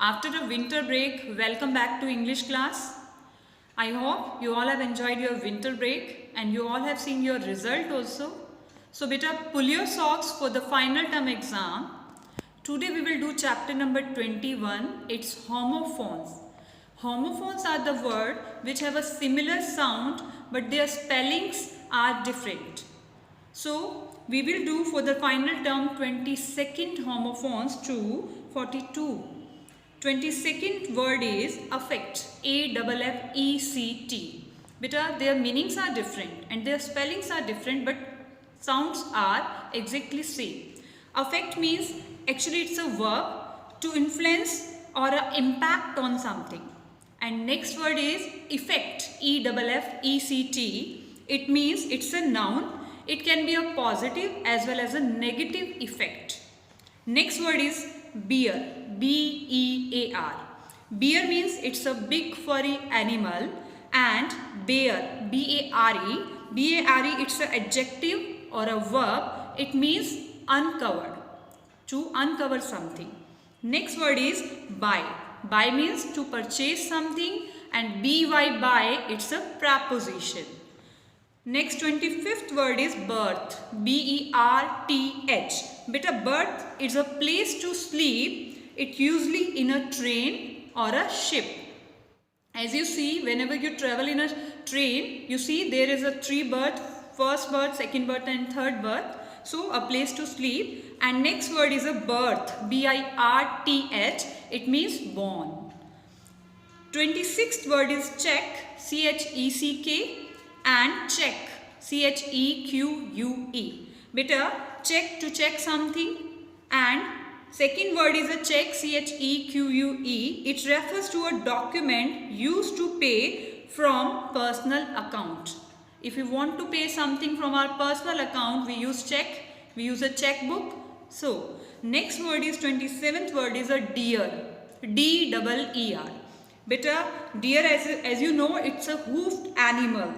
After a winter break, welcome back to English class. I hope you all have enjoyed your winter break and you all have seen your result also. So beta, pull your socks for the final term exam. Today we will do chapter number 21. It's homophones. Homophones are the word which have a similar sound but their spellings are different. So we will do for the final term 22nd homophones to 42. 22nd word is affect, A-F-F-E-C-T. Beta, their meanings are different and their spellings are different but sounds are exactly same. Affect means actually it's a verb to influence or impact on something. And next word is effect, E-F-F-E-C-T. It means it's a noun. It can be a positive as well as a negative effect. Next word is bear, B-E-A-R. Bear means it's a big furry animal, and bear, B-A-R-E. B-A-R-E, it's an adjective or a verb. It means uncovered, to uncover something. Next word is buy. Buy means to purchase something, and B-Y, buy, it's a preposition. Next 25th word is berth, B-E-R-T-H. Beta, berth is a place to sleep. It usually in a train or a ship. As you see, whenever you travel in a train, you see there is a 3 berth, first berth, second berth and third berth. So a place to sleep. And next word is a birth, B-I-R-T-H. It means born. 26th word is check, C-H-E-C-K. And check, C-H-E-Q-U-E. Beta, check to check something. And second word is a check, C-H-E-Q-U-E. It refers to a document used to pay from personal account. If we want to pay something from our personal account, we use check. We use a checkbook. So, next word is 27th word is a deer, D-E-E-R. Beta, deer as you know, it's a hoofed animal.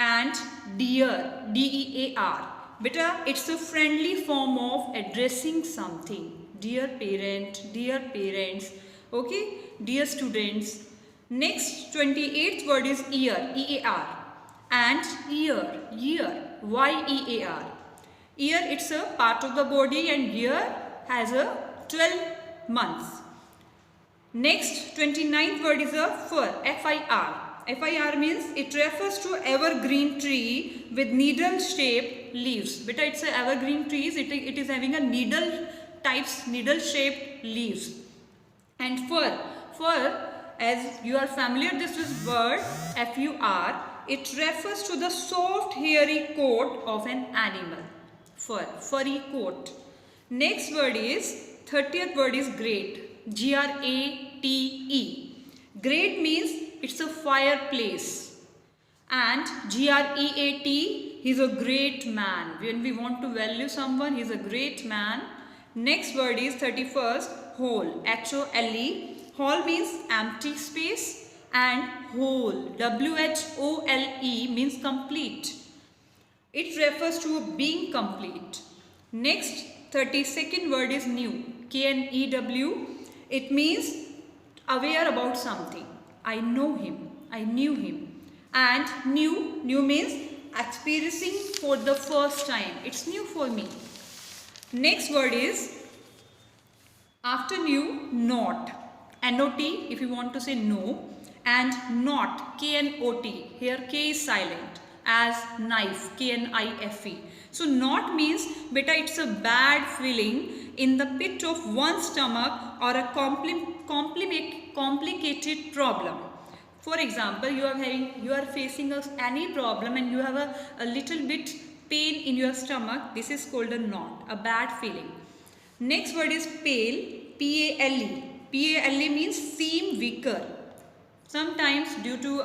And dear, D-E-A-R. Beta, it's a friendly form of addressing something. Dear parent, dear parents, okay, dear students. Next 28th word is ear, E-A-R. And ear, Y-E-A-R. Ear, it's a part of the body, and ear has a 12 months. Next 29th word is a fir, F-I-R. F-I-R means it refers to evergreen tree with needle-shaped leaves. Beta, it's a evergreen trees. It is having a needle-shaped leaves. And fur, as you are familiar this is word, F-U-R. It refers to the soft, hairy coat of an animal. Fur, furry coat. Next word is 30th word is great, G-R-A-T-E. Great means it's a fireplace. And G-R-E-A-T, he's a great man. When we want to value someone, he's a great man. Next word is 31st, whole, H-O-L-E. Whole means empty space, and whole, W-H-O-L-E, means complete. It refers to being complete. Next 32nd word is new, K-N-E-W. It means aware about something. I know him, I knew him. And new means experiencing for the first time. It's new for me. Next word is after new, not, N-O-T if you want to say no. And not, K-N-O-T. Here K is silent, as knife, K-N-I-F-E. So not means, beta, it's a bad feeling in the pit of one's stomach or a complicated problem. For example, you are facing any problem and you have a little bit pain in your stomach. This is called a knot, a bad feeling. Next word is pale, P-A-L-E. P-A-L-E means seem weaker. Sometimes due to,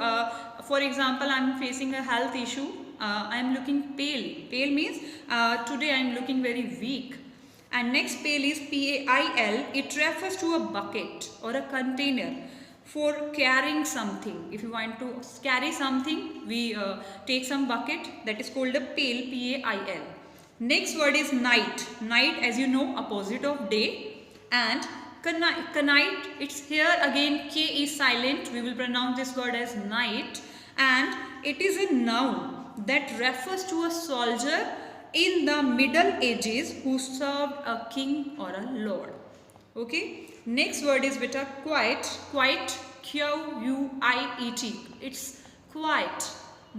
for example, I am facing a health issue. I am looking pale. Pale means today I am looking very weak. And next pale is P-A-I-L. It refers to a bucket or a container for carrying something. If you want to carry something, we take some bucket, that is called a pail, P-A-I-L. Next word is night. Night, as you know, opposite of day. And Knight, it's here again K is silent. We will pronounce this word as night, and it is a noun that refers to a soldier in the Middle Ages who served a king or a lord. Okay. Next word is beta quiet. Quiet, Q-U-I-E-T. It's quiet.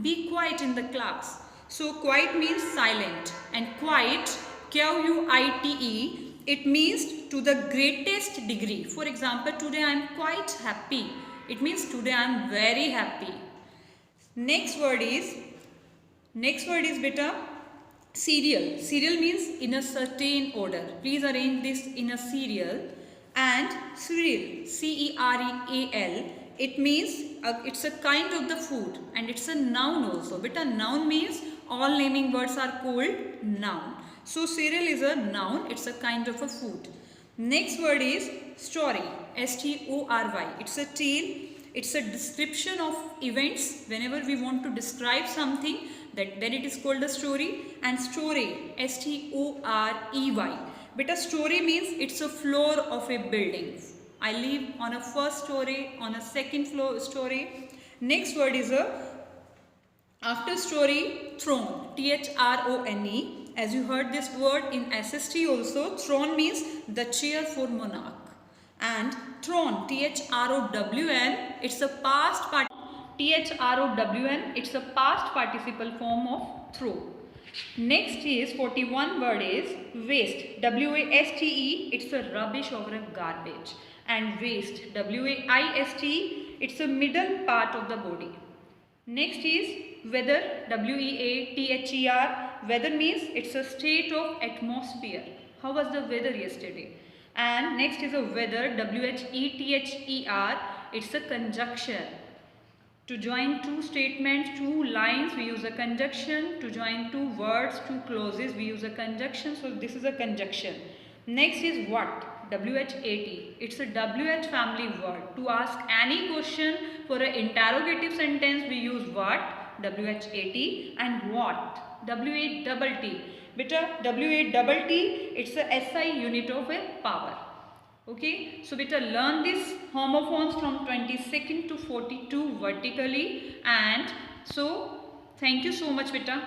Be quiet in the class. So quiet means silent, and quiet, Q-U-I-T-E, it means to the greatest degree. For example, today I am quite happy. It means today I am very happy. Next word is beta serial. Serial means in a certain order. Please arrange this in a serial. And cereal, C-E-R-E-A-L, it means it's a kind of the food, and it's a noun also. But a noun means all naming words are called noun. So cereal is a noun, it's a kind of a food. Next word is story, S-T-O-R-Y. It's a tale, it's a description of events. Whenever we want to describe something, then it is called a story. And story, S-T-O-R-E-Y. But a story means it's a floor of a building. I live on a first story, on a second floor story. Next word is after story, throne, T-H-R-O-N-E. As you heard this word in SST also, throne means the chair for monarch. And throne, T-H-R-O-W-N, it's a past T-H-R-O-W-N, it's a past participle form of throw. Next is 41 word is waste, W-A-S-T-E, it's a rubbish or a garbage. And waste, W-A-I-S-T-E, it's a middle part of the body. Next is weather, W-E-A-T-H-E-R, weather means it's a state of atmosphere. How was the weather yesterday? And next is a weather, W-H-E-T-H-E-R, it's a conjunction. To join two statements, two lines, we use a conjunction. To join two words, two clauses, we use a conjunction. So this is a conjunction. Next is what? W-H-A-T. It's a W-H family word. To ask any question for an interrogative sentence, we use what? W-H-A-T. And what? W-A-T-T. Beta W-A-T-T, it's a SI unit of a power. Okay, so beta learn this homophones from 22nd to 42 vertically, and so thank you so much beta.